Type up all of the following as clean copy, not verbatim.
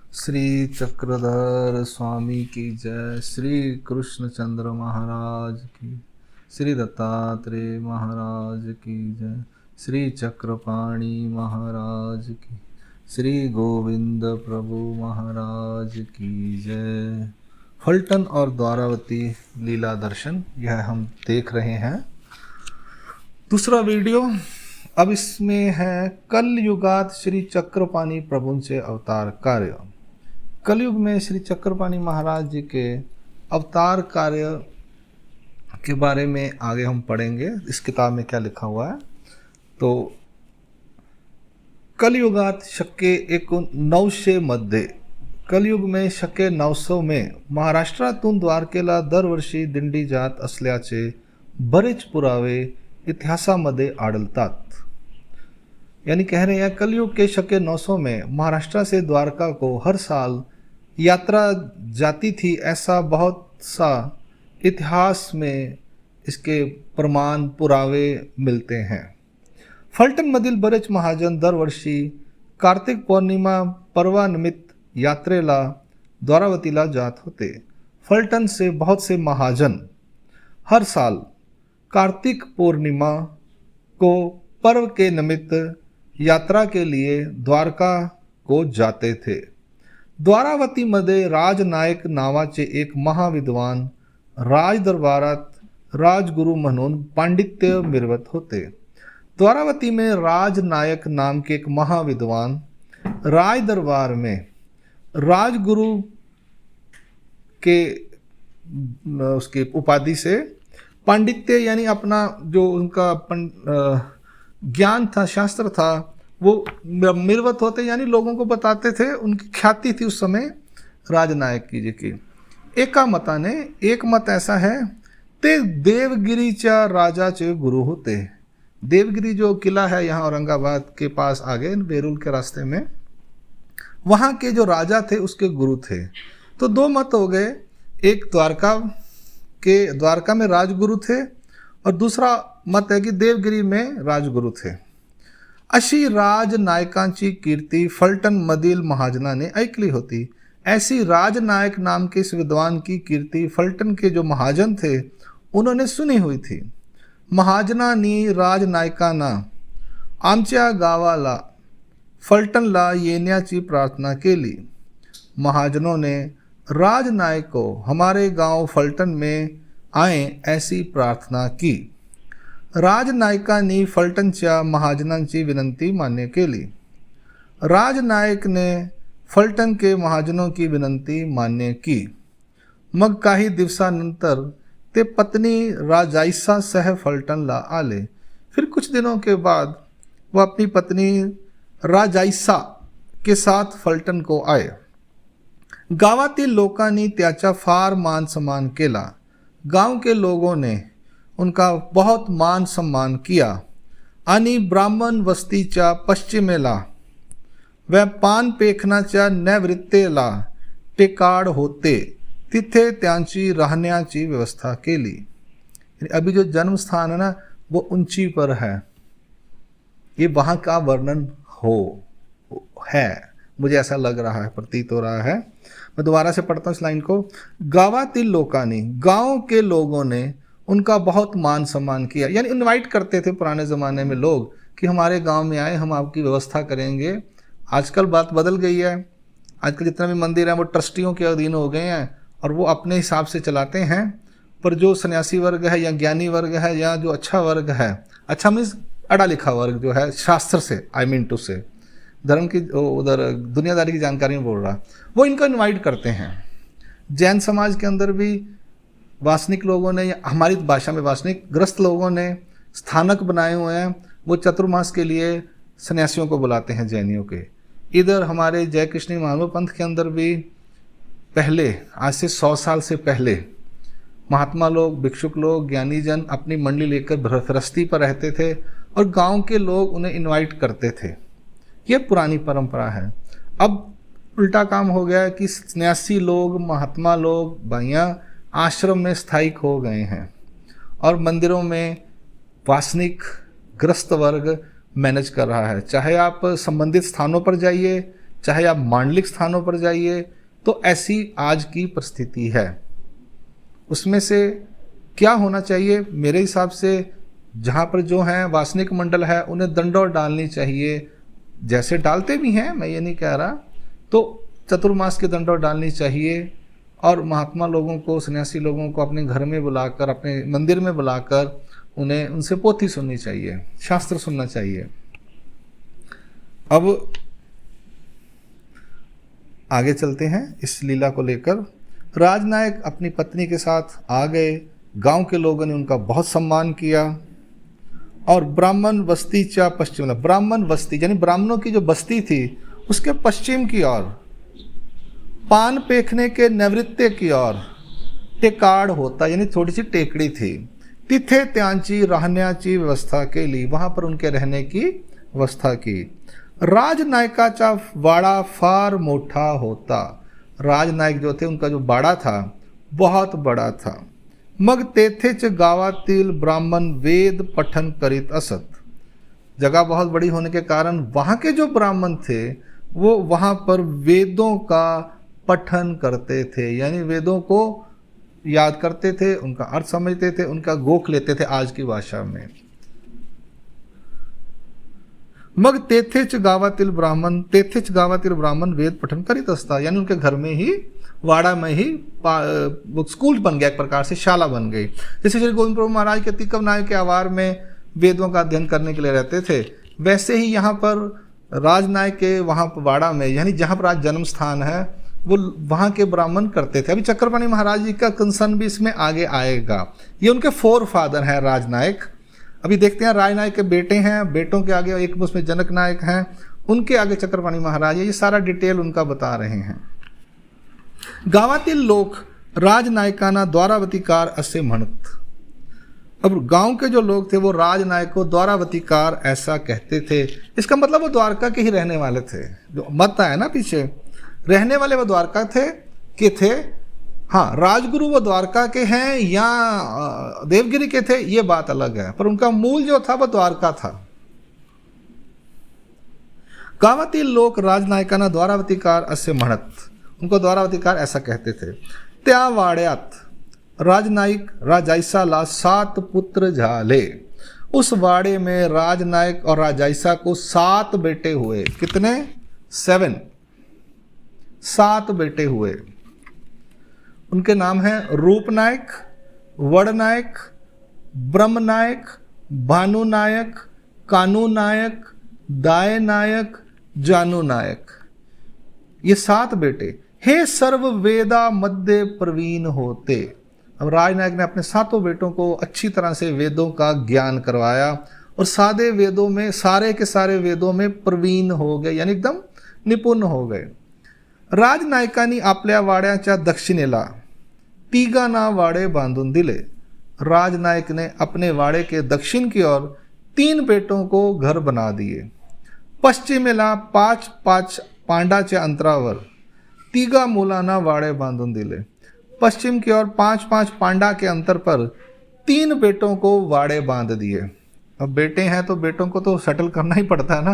श्री चक्रधर स्वामी की जय। श्री कृष्णचंद्र महाराज की, श्री दत्तात्रेय महाराज की जय। श्री चक्रपाणि महाराज की, श्री गोविंद प्रभु महाराज की जय। फलटन और द्वारावती लीला दर्शन यह हम देख रहे हैं। दूसरा वीडियो अब इसमें है कल युगात श्री चक्रपाणि प्रभु से अवतार कार्य। कलयुग में श्री चक्रपाणि महाराज जी के अवतार कार्य के बारे में आगे हम पढ़ेंगे। इस किताब में क्या लिखा हुआ है, तो कलयुगात शके 1900 मध्ये, कलयुग में शके 900 में महाराष्ट्रातून द्वारकेला दरवर्षी दिंडी जात असल्याचे बरेच पुरावे इतिहासामध्ये आढळतात। यानी कह रहे हैं कलयुग के शके 900 में महाराष्ट्र से द्वारका को हर साल यात्रा जाती थी, ऐसा बहुत सा इतिहास में इसके प्रमाण पुरावे मिलते हैं। फलटण मधील बरेच महाजन दरवर्षी कार्तिक पौर्णिमा पर्वानिमित्त यात्रेला द्वारावतीला जात होते। फलटण से बहुत से महाजन हर साल कार्तिक पूर्णिमा को पर्व के निमित्त यात्रा के लिए द्वारका को जाते थे। द्वारावतीमध्ये राजनायक नावाचे एक महाविद्वान राजदरबारात राजगुरु म्हणून पांडित्य मिरवत होते। द्वारावती में राजनायक नाम के एक महाविद्वान राजदरबार में राजगुरु के उसके उपाधि से पांडित्य यानी अपना जो उनका ज्ञान था, शास्त्र था, वो मिरवत होते यानी लोगों को बताते थे। उनकी ख्याति थी उस समय राजनायक जी की। एका मताने, एक मत ऐसा है ते देवगिरीच्या राजाचे गुरु होते। देवगिरी जो किला है यहाँ औरंगाबाद के पास आगे बेरुल के रास्ते में, वहाँ के जो राजा थे उसके गुरु थे। तो दो मत हो गए, एक द्वारका में राजगुरु थे और दूसरा मत है कि देवगिरी में राजगुरु थे। अशी राजनायकांची कीर्ती फलटण मधील महाजनाने ऐकली होती। ऐसी राजनायक नाम के इस विद्वान की कीर्ती फलटण के जो महाजन थे उन्होंने सुनी हुई थी। महाजनांनी राजनायकांना आमच्या गावाला फलटणला येण्याची प्रार्थना केली। महाजनों ने राजनायक को हमारे गांव फलटण में आए ऐसी प्रार्थना की। राजनायकांनी फलटणच्या महाजनांची विनंती मान्य केली। राजनायक ने फलटण के महाजनों की विनंती मान्य की। मग काही दिवसानंतर ते पत्नी राजाईसा सह फलटणला आले। फिर कुछ दिनों के बाद वह अपनी पत्नी राजाईसा के साथ फलटण को आए। गावातील लोकांनी त्याचा फार मान सम्मान केला। गांव के लोगों ने उनका बहुत मान सम्मान किया आणि ब्राह्मण वस्तीच्या पश्चिमेला व पान पेखनाच्या नैवृत्तेला टेकाड होते, तिथे त्यांची राहण्याची व्यवस्था केली। अभी जो जन्म स्थान है ना वो ऊंची पर है, ये वहाँ का वर्णन है, मुझे ऐसा लग रहा है, प्रतीत हो रहा है। मैं दोबारा से पढ़ता हूँ इस लाइन को। गावातील लोकांनी, गांव के लोगों ने उनका बहुत मान सम्मान किया, यानी इनवाइट करते थे पुराने ज़माने में लोग कि हमारे गांव में आए, हम आपकी व्यवस्था करेंगे। आजकल बात बदल गई है, आजकल जितना भी मंदिर हैं वो ट्रस्टियों के अधीन हो गए हैं और वो अपने हिसाब से चलाते हैं। पर जो सन्यासी वर्ग है या ज्ञानी वर्ग है या जो अच्छा वर्ग है, अच्छा मीन्स अड़ा लिखा वर्ग जो है शास्त्र से, आई मीन टू से, धर्म की उधर दुनियादारी की जानकारी में बोल रहा, वो इनको इनवाइट करते हैं। जैन समाज के अंदर भी वासनिक लोगों ने, या हमारी भाषा में वासनिक ग्रस्त लोगों ने स्थानक बनाए हुए हैं। वो चतुर्मास के लिए सन्यासियों को बुलाते हैं जैनियों के। इधर हमारे जय कृष्ण महात्मा पंथ के अंदर भी पहले, आज से 100 साल से पहले, महात्मा लोग, भिक्षुक लोग, ज्ञानी जन अपनी मंडली लेकर गृहस्थी पर रहते थे और गांव के लोग उन्हें इनवाइट करते थे। ये पुरानी परंपरा है। अब उल्टा काम हो गया है कि सन्यासी लोग, महात्मा लोग, भाइयाँ आश्रम में स्थायिक हो गए हैं और मंदिरों में वासनिक ग्रस्त वर्ग मैनेज कर रहा है। चाहे आप संबंधित स्थानों पर जाइए चाहे आप मांडलिक स्थानों पर जाइए, तो ऐसी आज की परिस्थिति है। उसमें से क्या होना चाहिए? मेरे हिसाब से जहाँ पर जो है वासनिक मंडल है, उन्हें दंडौत डालनी चाहिए, जैसे डालते भी हैं, मैं ये नहीं कह रहा, तो चतुर्मास की दंडौत डालनी चाहिए। और महात्मा लोगों को, सन्यासी लोगों को अपने घर में बुलाकर, अपने मंदिर में बुलाकर उन्हें उनसे पोथी सुननी चाहिए, शास्त्र सुनना चाहिए। अब आगे चलते हैं इस लीला को लेकर। राजनायक अपनी पत्नी के साथ आ गए, गांव के लोगों ने उनका बहुत सम्मान किया, और ब्राह्मण बस्ती चा पश्चिम, ब्राह्मण बस्ती यानी ब्राह्मणों की जो बस्ती थी उसके पश्चिम की ओर, पान पेखने के नैवृत्य की ओर टेकाड़ होता, यानी थोड़ी सी टेकड़ी थी। तिथे त्यांची राहण्याची व्यवस्था के लिए, वहां पर उनके रहने की व्यवस्था की। राजनायकाचा वाड़ा फार मोठा होता, राजनायक जो थे उनका जो बाड़ा था बहुत बड़ा था। मग तेथेच गावातील ब्राह्मण वेद पठन करीत असत, जगह बहुत बड़ी होने के कारण वहाँ के जो ब्राह्मण थे वो वहाँ पर वेदों का पठन करते थे, यानी वेदों को याद करते थे, उनका अर्थ समझते थे, उनका गोख लेते थे आज की भाषा में। मग तेथेच गावातील ब्राह्मण वेद पठन करीत असता, यानी उनके घर में ही, वाड़ा में ही स्कूल बन गया, एक प्रकार से शाला बन गई। जैसे श्री गोविंद प्रभु महाराज के तिकव नायक के आवार में वेदों का अध्ययन करने के लिए रहते थे, वैसे ही यहाँ पर राजनायक के वहाँ पर वाड़ा में, यानी जहाँ पर आज जन्म स्थान है, वो वहाँ के ब्राह्मण करते थे। अभी चक्रपाणी महाराज जी का कंसर्न भी इसमें आगे आएगा। ये उनके फोर फादर हैं राजनायक। अभी देखते हैं, राजनायक के बेटे हैं, बेटों के आगे एक उसमें जनक नायक हैं, उनके आगे चक्रपाणी महाराज है। ये सारा डिटेल उनका बता रहे हैं। गावातील लोक राजनायकांना द्वारावतीकार असे म्हणत, अब गांव के जो लोग थे वो राजनायक को द्वारावतीकार ऐसा कहते थे। इसका मतलब वो द्वारका के ही रहने वाले थे। जो मत है ना पीछे, रहने वाले वो द्वारका थे। हाँ, राजगुरु वो द्वारका के हैं या देवगिरी के थे, ये बात अलग है, पर उनका मूल जो था वो द्वारका था। गावातील लोक राजनायकांना द्वारावतीकार असे म्हणत, उनको द्वारावतीकार ऐसा कहते थे। त्या वाड्यात राजनायक राजायसाला 7 पुत्र झाले, उस वाड़े में राजनायक और राजायसा को 7 बेटे हुए। कितने? 7 बेटे हुए। उनके नाम हैं रूपनायक, वड़नायक, ब्रह्मनायक, भानुनायक, कानूनायक, दायनायक, जानूनायक। ये 7 बेटे। हे सर्व वेदा मध्य प्रवीण होते। अब राजनायक ने अपने 7 बेटों को अच्छी तरह से वेदों का ज्ञान करवाया और सारे वेदों में, सारे के सारे वेदों में प्रवीण हो गए, यानी एकदम निपुण हो गए। राजनायकांनी आपल्या वाड्याच्या दक्षिणेला तिघांना वाडे बांधून दिले। राजनायक ने अपने वाड़े के दक्षिण की ओर 3 बेटों को घर बना दिए। पश्चिमेला 5-5 पांडाच्या अंतरावर तिघा मुलांना वाड़े बांधून दिले। पश्चिम की ओर 5-5 पांडा के अंतर पर 3 बेटों को वाड़े बांध दिए। अब बेटे हैं तो बेटों को तो सेटल करना ही पड़ता है ना।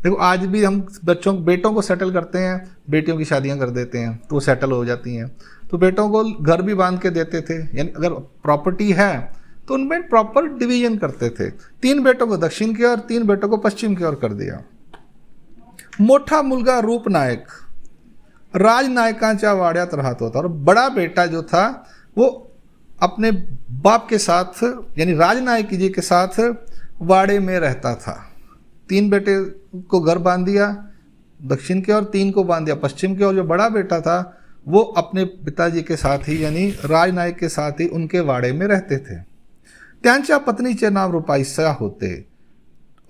देखो, आज भी हम बेटों को सेटल करते हैं, बेटियों की शादियां कर देते हैं तो वो सेटल हो जाती हैं। तो बेटों को घर भी बांध के देते थे, यानी अगर प्रॉपर्टी है तो उनमें प्रॉपर डिवीजन करते थे। 3 बेटों को दक्षिण की ओर, 3 बेटों को पश्चिम की ओर कर दिया। मोठा मुलगा रूपनायक राजनायकांच्या वाड्यात राहत होता, और बड़ा बेटा जो था वो अपने बाप के साथ, यानी राजनायक जी के साथ वाड़े में रहता था। 3 बेटे को घर बांध दिया दक्षिण की ओर, 3 को बांध दिया पश्चिम की ओर। जो बड़ा बेटा था वो अपने पिताजी के साथ ही, यानी राजनायक के साथ ही उनके वाड़े में रहते थे। त्यांच्या पत्नीचे नाम रूपाईसा होते।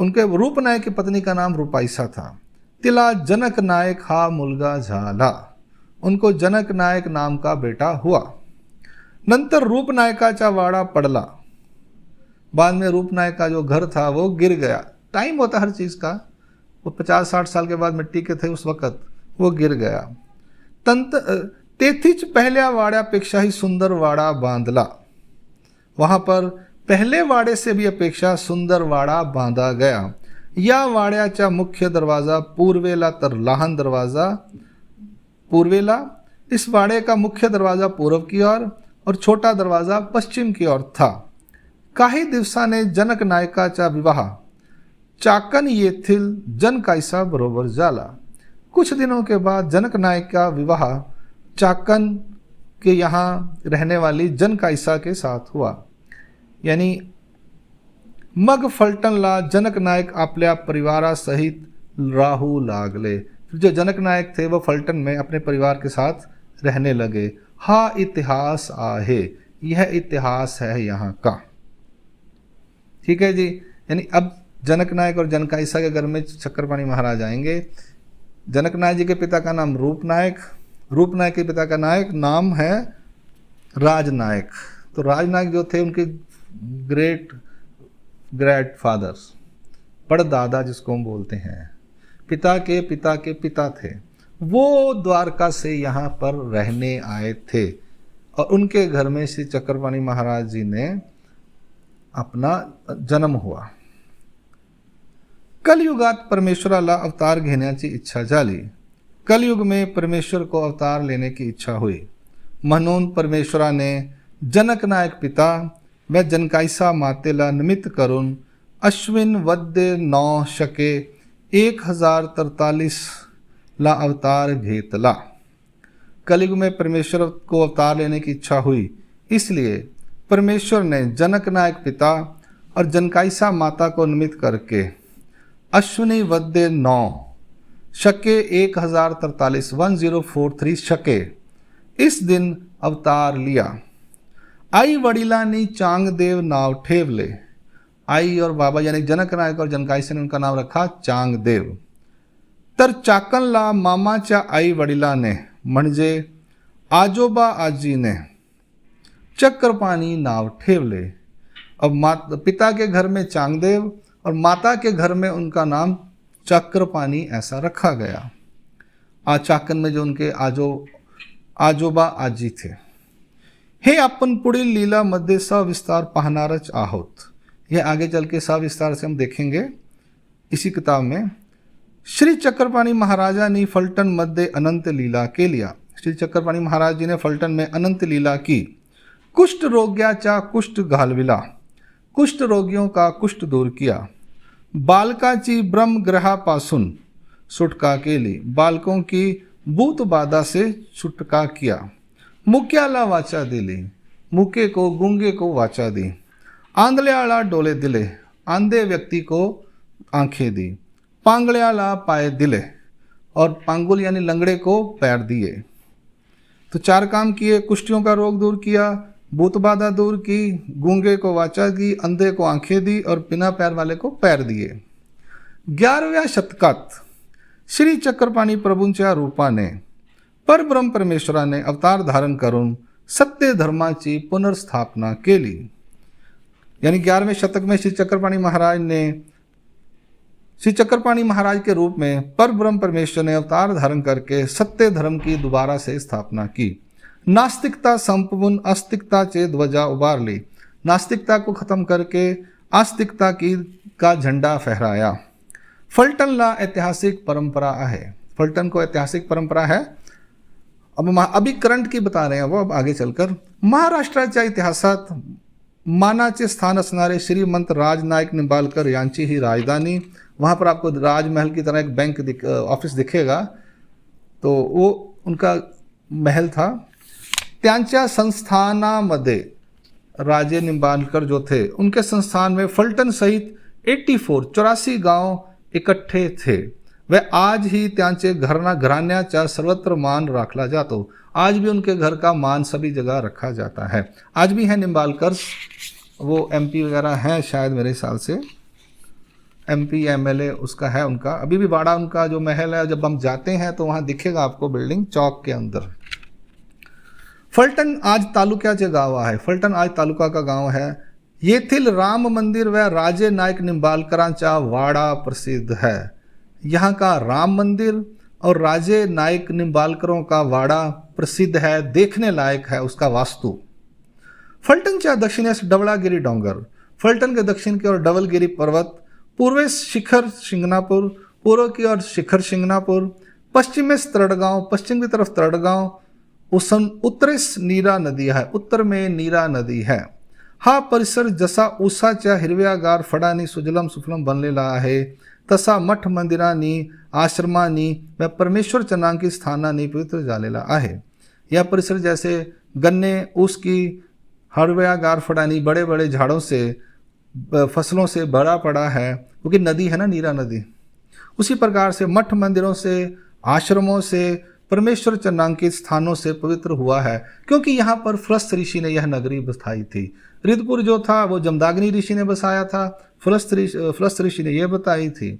उनके रूपनायक की पत्नी का नाम रूपाईसा था। तिला जनक नायक हा मुलगा झाला, उनको जनक नायक नाम का बेटा हुआ। नंतर रूपनायकाचा वाड़ा पड़ला, बाद में रूपनायक का जो घर था वो गिर गया। टाइम होता हर चीज़ का, वो 50-60 साल के बाद मिट्टी के थे उस वक़्त, वो गिर गया। तेथीच पहल्या वाड्यापेक्षा ही सुंदर वाड़ा बांधला, वहाँ पर पहले वाड़े से भी अपेक्षा सुंदर वाड़ा बांधा गया। या वाड्याचा मुख्य दरवाजा पूर्वेला तर लहान दरवाजा पूर्वेला, इस वाड़े का मुख्य दरवाजा पूर्व की ओर और छोटा दरवाजा पश्चिम की ओर था. काही दिवसाने जनक नायकाचा विवाह चाकण येथील जनकाईसा बरोबर झाला. कुछ दिनों के बाद जनक नायक का विवाह चाकण के यहाँ रहने वाली जनकाईसा के साथ हुआ. यानी मग फलटणला जनक नायक आपल्या परिवारासहित राहू लागले. जो जनक नायक थे वो फलटण में अपने परिवार के साथ रहने लगे. हा इतिहास आहे, यह इतिहास है यहाँ का. ठीक है जी. यानी अब जनक नायक और जनकाईसा के घर में चक्रपाणी महाराज आएंगे. जनक नायक जी के पिता का नाम रूप नायक, रूप नायक के पिता का नाम है राजनायक. तो राजनायक जो थे उनके ग्रेट फादर्स, परदादा जिसको हम बोलते हैं, पिता के पिता थे, वो द्वारका से यहाँ पर रहने आए थे और उनके घर में श्री चक्रपाणी महाराज जी ने अपना जन्म हुआ. कलयुगात परमेश्वराला अवतार घेण्याची इच्छा झाली. कलयुग में परमेश्वर को अवतार लेने की इच्छा हुई. म्हणून परमेश्वराने जनक नायक पिता व जनकाईसा मातेला निमित्त करून अश्विन वद्य 9 शके 1043 ला अवतार घेतला. कलयुग में परमेश्वर को अवतार लेने की इच्छा हुई, इसलिए परमेश्वर ने जनक नायक पिता और जनकाईसा माता को निमित्त करके अश्विनी वद्य 9 शके 1043 1043 शके इस दिन अवतार लिया. आई वडिलांनी चांगदेव नाव ठेवले. आई और बाबा यानी जनक नायक और जनकाईसा ने उनका नाव रखा चांगदेव. तर चाकणला मामाच्या आई वडिलाने म्हणजे आजोबा आजीने चक्रपाणी नाव ठेवले. अब पिता के घर में चांगदेव और माता के घर में उनका नाम चक्रपाणी ऐसा रखा गया. चाकण में जो उनके आजोबा आजी थे. हे आपण पुढील लीलामध्ये सविस्तार पाहणारच आहोत. यह आगे चल के सविस्तार से हम देखेंगे इसी किताब में. श्री चक्रपाणी महाराजांनी फलटण मध्ये अनंत लीला केल्या. श्री चक्रपाणी महाराज जी ने फलटण में अनंत लीला की. कुष्ठ रोग्याचा कुष्ठ घालविला. कुष्ठ रोगियों का कुष्ठ दूर किया. बालकाची ब्रह्मग्रहापासून सुटका केली. बालकों की भूत बाधा से छुटका किया. मुक्याला वाचा दिली. मुके को गूंगे को वाचा दी. आंधळ्याला डोले दिले. आंधे व्यक्ति को आंखें दी. पांगळ्याला पाय दिले और पांगुल यानी लंगड़े को पैर दिए. तो 4 काम किए. कुष्ठियों का रोग दूर किया, भूत बाधा दूर की, गूंगे को वाचा दी, अंधे को आंखें दी और बिना पैर वाले को पैर दिए. 11व्या शतकात श्री चक्रपाणी प्रभूंच्या रूपाने परब्रह्म परमेश्वराने अवतार धारण करून सत्य धर्माची पुनर्स्थापना केली. यानी 11वें शतक में श्री चक्रपाणी महाराज के रूप में परब्रह्म परमेश्वर ने अवतार धारण करके सत्य धर्म की दोबारा से स्थापना की. नास्तिकता संपवून आस्तिकताचे ध्वजा उभारली. नास्तिकता को खत्म करके आस्तिकता का झंडा फहराया. फलटणला ऐतिहासिक परंपरा आहे. फलटण को ऐतिहासिक परंपरा है. अब अभी करंट की बता रहे हैं वो, अब आगे चलकर महाराष्ट्राच्या इतिहासात मानाचे स्थान असणारे श्रीमंत राजनायक निंबाळकर यांची ही राजधानी. वहाँ पर आपको राजमहल की तरह एक बैंक ऑफिस दिखेगा, तो वो उनका महल था. त्यांच्या संस्थानामध्ये राजे निंबाळकर जो थे उनके संस्थान में फलटण सहित 84 गांव इकट्ठे थे. वह आज ही त्यांचे घराण्याचा सर्वत्र मान राखला जातो. आज भी उनके घर का मान सभी जगह रखा जाता है. आज भी है निंबाळकर, वो MP वगैरह हैं शायद मेरे ख्याल से, MP MLA उसका है उनका. अभी भी बाड़ा उनका जो महल है, जब हम जाते हैं तो वहाँ दिखेगा आपको बिल्डिंग चौक के अंदर. फलटण आज तालुक्याचे गाव आहे. फलटण आज तालुका का गाव है. येथील राम मंदिर व राजे नायक निंबाळकरांचा वाडा प्रसिद्ध है. यहाँ का राम मंदिर और राजे नायक निंबाळकरों का वाडा प्रसिद्ध है, देखने लायक है उसका वास्तु. फलटणच्या दक्षिणेस डवळागिरी डोंगर. फलटण के दक्षिण की ओर डवलगिरी पर्वत, पूर्व शिखर शिंगनापुर, पूर्व की ओर शिखर शिंगनापुर, पश्चिम में तरड़गांव, पश्चिम की तरफ तरड़गांव, उत्तरेस नीरा नदी है, उत्तर में नीरा नदी है. हा परिसर जसा ऊसाच्या हिरव्यागार फळांनी सुजलम सुफलम बनलेला आहे, तसा मठ मंदिरांनी, आश्रमांनी व परमेश्वर चनांकी स्थानांनी पवित्र झालेला आहे. यह परिसर जैसे गन्ने, ऊस की हिरव्यागार फळांनी, बड़े बड़े झाड़ों से, फसलों से भरा पड़ा है, क्योंकि नदी है ना, नीरा नदी. उसी प्रकार से मठ मंदिरों से, आश्रमों से, परमेश्वर चनांकित स्थानों से पवित्र हुआ है, क्योंकि यहाँ पर फलस्त ऋषि ने यह नगरी बसाई थी. रिदपुर जो था वो जमदाग्नि ऋषि ने बसाया था, फलस्त ऋषि ने यह बताई थी.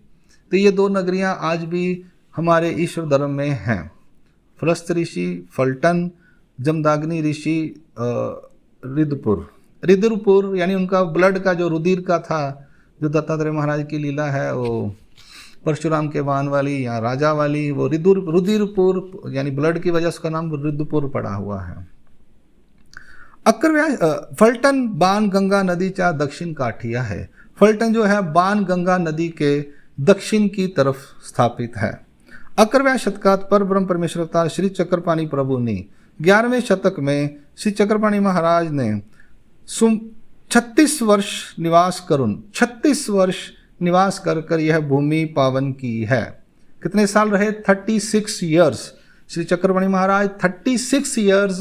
तो ये दो नगरियाँ आज भी हमारे ईश्वर धर्म में हैं. फलस्त ऋषि फल्टन, जमदाग्नि ऋषि रिदपुर. रिदपुर यानी उनका ब्लड का जो रुधिर का था, जो दत्तात्रेय महाराज की लीला है, वो परशुराम के वाहन वाली या राजा वाली, वो रुधिरपुर यानी ब्लड की वजह से उसका नाम रिदपुर पड़ा हुआ है. फलटण बाण गंगा नदीच्या दक्षिण काठी आहे. फलटण जो है बाण गंगा नदी के दक्षिण की तरफ स्थापित है. 11व्या शतकात परब्रह्म परमेश्वर अवतार श्री चक्रपाणी प्रभु ने 11वें शतक में श्री चक्रपाणी महाराज ने 36 वर्ष निवास कर यह भूमि पावन की है. कितने साल रहे? 36 ईयर्स. श्री चक्रपाणी महाराज 36 ईयर्स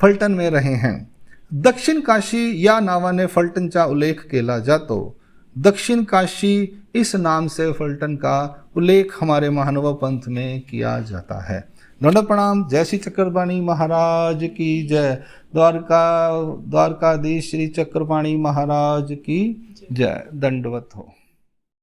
फलटण में रहे हैं. दक्षिण काशी या नावाने फलटणचा उल्लेख केला जातो. दक्षिण काशी इस नाम से फलटण का उल्लेख हमारे महानुभाव पंथ में किया जाता है. दंडवत प्रणाम. जय श्री चक्रपाणी महाराज की जय. द्वारकाधीश श्री चक्रपाणी महाराज की जय. दंडवत हो.